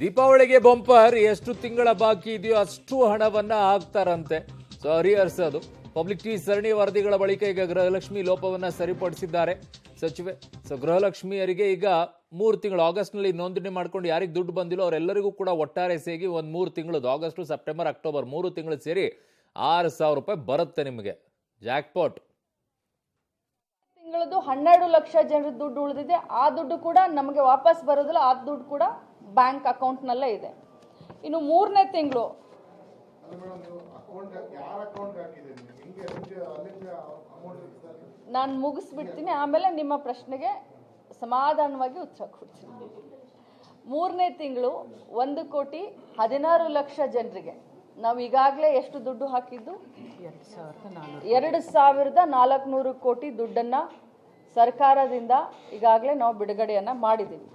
ದೀಪಾವಳಿಗೆ ಬಂಪರ್ ಎಷ್ಟು ತಿಂಗಳ ಬಾಕಿ ಇದೆಯೋ ಅಷ್ಟು ಹಣವನ್ನ ಹಾಕ್ತಾರಂತೆ. ಸೊ ಅರಿಯರ್ಸ್ ಅದು ಪಬ್ಲಿಕ್ ಟಿ ಸರಣಿ ವರದಿಗಳ ಬಳಿಕ ಈಗ ಗೃಹಲಕ್ಷ್ಮಿ ಲೋಪವನ್ನ ಸರಿಪಡಿಸಿದ್ದಾರೆ ಸಚಿವೆ. ಸೊ ಗೃಹಲಕ್ಷ್ಮಿಯರಿಗೆ ಈಗ 3 ತಿಂಗಳು ಆಗಸ್ಟ್ನಲ್ಲಿ ನೋಂದಣಿ ಮಾಡ್ಕೊಂಡು ಯಾರಿಗೆ ದುಡ್ಡು ಬಂದಿಲ್ಲ ಅವರೆಲ್ಲರಿಗೂ ಕೂಡ ಒಟ್ಟಾರೆ ಸೇರಿ ಒಂದು 3 ತಿಂಗಳದ್ದು ಆಗಸ್ಟ್, ಸೆಪ್ಟೆಂಬರ್, ಅಕ್ಟೋಬರ್ 3 ತಿಂಗಳು ಸೇರಿ 6,000 ರೂಪಾಯಿ ಬರುತ್ತೆ ನಿಮಗೆ. ಜಾಕ್ಪಾಟ್. ತಿಂಗಳದ್ದು 12 ಲಕ್ಷ ಜನರ ದುಡ್ಡು ಉಳಿದಿದೆ. ಆ ದುಡ್ಡು ಕೂಡ ನಮಗೆ ವಾಪಸ್ ಬರೋದಿಲ್ಲ. ಆ ದುಡ್ಡು ಕೂಡ ಬ್ಯಾಂಕ್ ಅಕೌಂಟ್ನಲ್ಲೇ ಇದೆ. ಇನ್ನು 3ನೇ ತಿಂಗಳು ನಾನು ಮುಗಿಸ್ಬಿಡ್ತೀನಿ, ಆಮೇಲೆ ನಿಮ್ಮ ಪ್ರಶ್ನೆಗೆ ಸಮಾಧಾನವಾಗಿ ಉತ್ತರ ಕೊಡ್ತೀನಿ. 3ನೇ ತಿಂಗಳು 1,16,00,000 ಜನರಿಗೆ ನಾವು ಈಗಾಗಲೇ ಎಷ್ಟು ದುಡ್ಡು ಹಾಕಿದ್ದು? 2,400 ಕೋಟಿ ದುಡ್ಡನ್ನು ಸರ್ಕಾರದಿಂದ ಈಗಾಗಲೇ ನಾವು ಬಿಡುಗಡೆಯನ್ನು ಮಾಡಿದ್ದೀವಿ.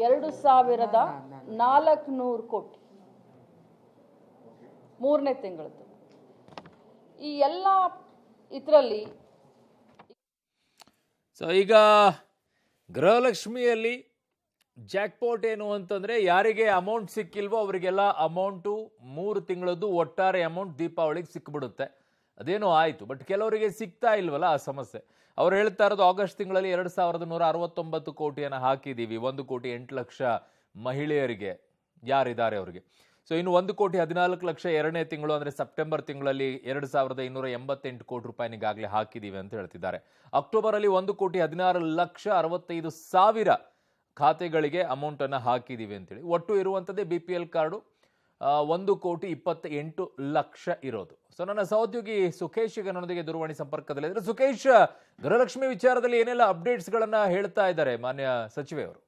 2,400 ಕೋಟಿ 3ನೇ ತಿಂಗಳದ್ದು. ಈ ಎಲ್ಲ ಇದರಲ್ಲಿ ಸೊ ಈಗ ಗೃಹಲಕ್ಷ್ಮಿಯಲ್ಲಿ ಜಾಕ್ಪಾಟ್ ಏನು ಅಂತಂದ್ರೆ, ಯಾರಿಗೆ ಅಮೌಂಟ್ ಸಿಕ್ಕಿಲ್ವೋ ಅವರಿಗೆಲ್ಲ ಅಮೌಂಟು 3 ತಿಂಗಳದ್ದು ಒಟ್ಟಾರೆ ಅಮೌಂಟ್ ದೀಪಾವಳಿಗೆ ಸಿಕ್ಬಿಡುತ್ತೆ. ಅದೇನೋ ಆಯಿತು. ಬಟ್ ಕೆಲವರಿಗೆ ಸಿಗ್ತಾ ಇಲ್ವಲ್ಲ, ಆ ಸಮಸ್ಯೆ. ಅವ್ರು ಹೇಳ್ತಾ ಇರೋದು ಆಗಸ್ಟ್ ತಿಂಗಳಲ್ಲಿ 2,169 ಕೋಟಿಯನ್ನು ಹಾಕಿದ್ದೀವಿ, 1,08,00,000 ಮಹಿಳೆಯರಿಗೆ ಯಾರಿದ್ದಾರೆ ಅವರಿಗೆ. ಸೊ ಇನ್ನು 1,14,00,000 2ನೇ ತಿಂಗಳು ಅಂದರೆ ಸೆಪ್ಟೆಂಬರ್ ತಿಂಗಳಲ್ಲಿ 2,288 ಕೋಟಿ ರೂಪಾಯಿನ ಈಗಾಗಲೇ ಹಾಕಿದ್ದೀವಿ ಅಂತ ಹೇಳ್ತಿದ್ದಾರೆ. ಅಕ್ಟೋಬರಲ್ಲಿ 1,16,65,000 ಖಾತೆಗಳಿಗೆ ಅಮೌಂಟನ್ನು ಹಾಕಿದ್ದೀವಿ ಅಂತೇಳಿ. ಒಟ್ಟು ಇರುವಂಥದ್ದೇ BPL ಕಾರ್ಡು 1,28,00,000 ಇರೋದು. ಸೊ ನನ್ನ ಸಹೋದ್ಯೋಗಿ ಸುಖೇಶ್ ಈಗ ನನ್ನೊಂದಿಗೆ ದೂರವಾಣಿ ಸಂಪರ್ಕದಲ್ಲಿದ್ದಾರೆ. ಸುಖೇಶ್, ಗೃಹಲಕ್ಷ್ಮಿ ವಿಚಾರದಲ್ಲಿ ಏನೆಲ್ಲ ಅಪ್ಡೇಟ್ಸ್ಗಳನ್ನ ಹೇಳ್ತಾ ಇದ್ದಾರೆ ಮಾನ್ಯ ಸಚಿವೆಯವರು?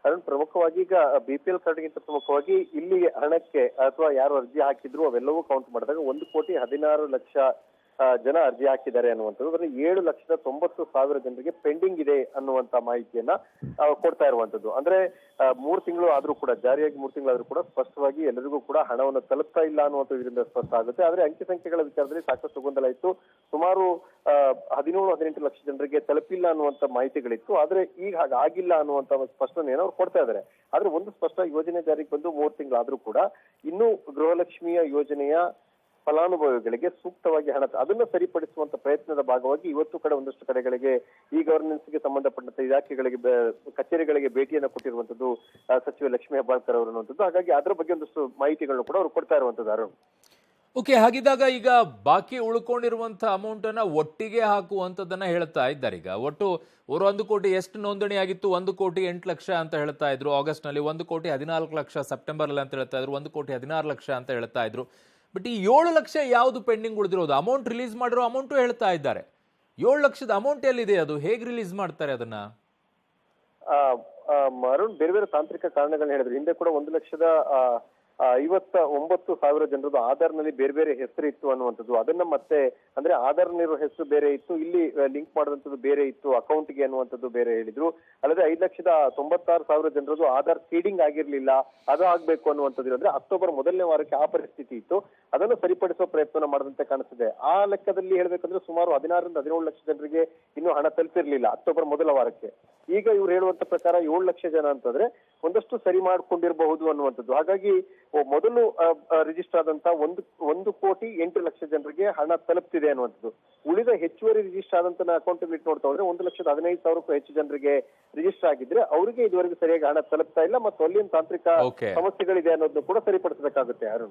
ಅರುಣ್, ಪ್ರಮುಖವಾಗಿ ಈಗ BPL ಕಾರ್ಡ್ಗಿಂತ ಪ್ರಮುಖವಾಗಿ ಇಲ್ಲಿ ಹಣಕ್ಕೆ ಅಥವಾ ಯಾರು ಅರ್ಜಿ ಹಾಕಿದ್ರು ಅವೆಲ್ಲವೂ ಕೌಂಟ್ ಮಾಡಿದಾಗ 1,16,00,000 ಜನ ಅರ್ಜಿ ಹಾಕಿದ್ದಾರೆ ಅನ್ನುವಂಥದ್ದು. ಅಂದ್ರೆ 7,90,000 ಜನರಿಗೆ ಪೆಂಡಿಂಗ್ ಇದೆ ಅನ್ನುವಂತ ಮಾಹಿತಿಯನ್ನ ಕೊಡ್ತಾ ಇರುವಂತದ್ದು. ಅಂದ್ರೆ 3 ತಿಂಗಳು ಆದ್ರೂ ಕೂಡ, ಜಾರಿಯಾಗಿ 3 ತಿಂಗಳಾದ್ರೂ ಕೂಡ ಸ್ಪಷ್ಟವಾಗಿ ಎಲ್ಲರಿಗೂ ಕೂಡ ಹಣವನ್ನು ತಲುಪ್ತಾ ಇಲ್ಲ ಅನ್ನುವಂಥದ್ದು ಇದರಿಂದ ಸ್ಪಷ್ಟ ಆಗುತ್ತೆ. ಆದ್ರೆ ಅಂಕಿ ಸಂಖ್ಯೆಗಳ ವಿಚಾರದಲ್ಲಿ ಸಾಕಷ್ಟು ಗೊಂದಲ ಇತ್ತು. ಸುಮಾರು 17-18 ಲಕ್ಷ ಜನರಿಗೆ ತಲುಪಿಲ್ಲ ಅನ್ನುವಂತ ಮಾಹಿತಿಗಳಿತ್ತು. ಆದ್ರೆ ಈಗ ಹಾಗಾಗಿಲ್ಲ ಅನ್ನುವಂತ ಸ್ಪಷ್ಟನೆಯನ್ನು ಅವ್ರು ಕೊಡ್ತಾ ಇದ್ದಾರೆ. ಆದ್ರೆ ಒಂದು ಸ್ಪಷ್ಟ, ಯೋಜನೆ ಜಾರಿಗೆ ಬಂದು 3 ತಿಂಗಳಾದ್ರೂ ಕೂಡ ಇನ್ನೂ ಗೃಹಲಕ್ಷ್ಮಿಯ ಯೋಜನೆಯ ಫಲಾನುಭವಿಗಳಿಗೆ ಸೂಕ್ತವಾಗಿ ಹಣ ಅದನ್ನ ಸರಿಪಡಿಸುವಂತ ಪ್ರಯತ್ನದ ಭಾಗವಾಗಿ ಇವತ್ತು ಕಡೆ ಒಂದಷ್ಟು ಕಡೆಗಳಿಗೆ ಈ ಗವರ್ನೆನ್ಸ್ಗೆ ಸಂಬಂಧಪಟ್ಟಂತೆ ಇಲಾಖೆಗಳಿಗೆ, ಕಚೇರಿಗಳಿಗೆ ಭೇಟಿಯನ್ನು ಕೊಟ್ಟಿರುವಂತದ್ದು ಸಚಿವೆ ಲಕ್ಷ್ಮೀ ಹೆಬ್ಬಾಳ್ಕರ್ ಅವರು ಅನ್ನುವಂಥದ್ದು. ಹಾಗಾಗಿ ಅದರ ಬಗ್ಗೆ ಒಂದಷ್ಟು ಮಾಹಿತಿಗಳನ್ನು ಕೂಡ ಅವರು ಕೊಡ್ತಾ ಇರುವಂತದ್ದು. ಅರುಣ್, ಓಕೆ, ಹಾಗಿದ್ದಾಗ ಈಗ ಬಾಕಿ ಉಳ್ಕೊಂಡಿರುವಂತ ಅಮೌಂಟ್ ಅನ್ನ ಒಟ್ಟಿಗೆ ಹಾಕುವಂತದನ್ನ ಹೇಳ್ತಾ ಇದ್ದಾರೆ. ಈಗ ಒಟ್ಟು ಅವರು 1 ಕೋಟಿ ಎಷ್ಟು ನೋಂದಣಿ ಆಗಿತ್ತು? 1,08,00,000 ಅಂತ ಹೇಳ್ತಾ ಇದ್ರು ಆಗಸ್ಟ್ ನಲ್ಲಿ, 1,14,00,000 ಸೆಪ್ಟೆಂಬರ್ ಅಲ್ಲಿ ಅಂತ ಹೇಳ್ತಾ ಇದ್ರು, 1,16,00,000 ಅಂತ ಹೇಳ್ತಾ ಇದ್ರು. ಬಟ್ ಈ 7 ಲಕ್ಷ ಯಾವುದು ಪೆಂಡಿಂಗ್ ಉಳಿದಿರೋದು? ಅಮೌಂಟ್ ರಿಲೀಸ್ ಮಾಡಿರೋ ಅಮೌಂಟು ಹೇಳ್ತಾ ಇದ್ದಾರೆ. 7 ಲಕ್ಷದ ಅಮೌಂಟ್ ಎಲ್ಲಿದೆ? ಅದು ಹೇಗೆ ರಿಲೀಸ್ ಮಾಡ್ತಾರೆ ಅದನ್ನ? ಅರುಣ್, ಬೇರೆ ಬೇರೆ ತಾಂತ್ರಿಕ ಕಾರಣಗಳನ್ನ ಹೇಳಿದ್ರು. ಹಿಂದೆ ಕೂಡ 1,59,000 ಜನರದ್ದು ಆಧಾರ್ ನಲ್ಲಿ ಬೇರೆ ಬೇರೆ ಹೆಸರು ಇತ್ತು ಅನ್ನುವಂಥದ್ದು. ಅದನ್ನ ಮತ್ತೆ ಅಂದ್ರೆ ಆಧಾರ್ ನಲ್ಲಿರೋ ಹೆಸರು ಬೇರೆ ಇತ್ತು, ಇಲ್ಲಿ ಲಿಂಕ್ ಮಾಡಿದಂಥದ್ದು ಬೇರೆ ಇತ್ತು ಅಕೌಂಟ್ಗೆ ಅನ್ನುವಂಥದ್ದು ಬೇರೆ ಹೇಳಿದ್ರು. ಅಲ್ಲದೆ 5,96,000 ಜನರದ್ದು ಆಧಾರ್ ಸೀಡಿಂಗ್ ಆಗಿರ್ಲಿಲ್ಲ, ಅದು ಆಗ್ಬೇಕು ಅನ್ನುವಂಥದ್ದು. ಅಂದ್ರೆ ಅಕ್ಟೋಬರ್ 1ನೇ ವಾರಕ್ಕೆ ಆ ಪರಿಸ್ಥಿತಿ ಇತ್ತು. ಅದನ್ನು ಸರಿಪಡಿಸುವ ಪ್ರಯತ್ನ ಮಾಡದಂತೆ ಕಾಣಿಸ್ತಿದೆ. ಆ ಲೆಕ್ಕದಲ್ಲಿ ಹೇಳ್ಬೇಕಂದ್ರೆ ಸುಮಾರು 16-17 ಲಕ್ಷ ಜನರಿಗೆ ಇನ್ನೂ ಹಣ ತಲುಪಿರ್ಲಿಲ್ಲ ಅಕ್ಟೋಬರ್ 1ರ ವಾರಕ್ಕೆ. ಈಗ ಇವ್ರು ಹೇಳುವಂತ ಪ್ರಕಾರ 7 ಲಕ್ಷ ಜನ ಅಂತಂದ್ರೆ ಒಂದಷ್ಟು ಸರಿ ಮಾಡ್ಕೊಂಡಿರಬಹುದು ಅನ್ನುವಂಥದ್ದು. ಹಾಗಾಗಿ ಮೊದಲು ರಿಜಿಸ್ಟರ್ ಆದಂತ 1,08,00,000 ಜನರಿಗೆ ಹಣ ತಲುಪ್ತಿದೆ ಅನ್ನುವಂಥದ್ದು. ಉಳಿದ ಹೆಚ್ಚುವರಿ ರಿಜಿಸ್ಟರ್ ಆದಂತ ಅಕೌಂಟ್ ಇಟ್ಟು ನೋಡ್ತಾ ಹೋದ್ರೆ 1,15,000ಕ್ಕೂ ಹೆಚ್ಚು ಜನರಿಗೆ ರಿಜಿಸ್ಟರ್ ಆಗಿದ್ರೆ ಅವರಿಗೆ ಇದುವರೆಗೂ ಸರಿಯಾಗಿ ಹಣ ತಲುಪ್ತಾ ಇಲ್ಲ. ಮತ್ತು ಅಲ್ಲಿ ತಾಂತ್ರಿಕ ಸಮಸ್ಯೆಗಳಿದೆ ಅನ್ನೋದನ್ನು ಕೂಡ ಸರಿಪಡಿಸಬೇಕಾಗುತ್ತೆ. ಅರುಣ್.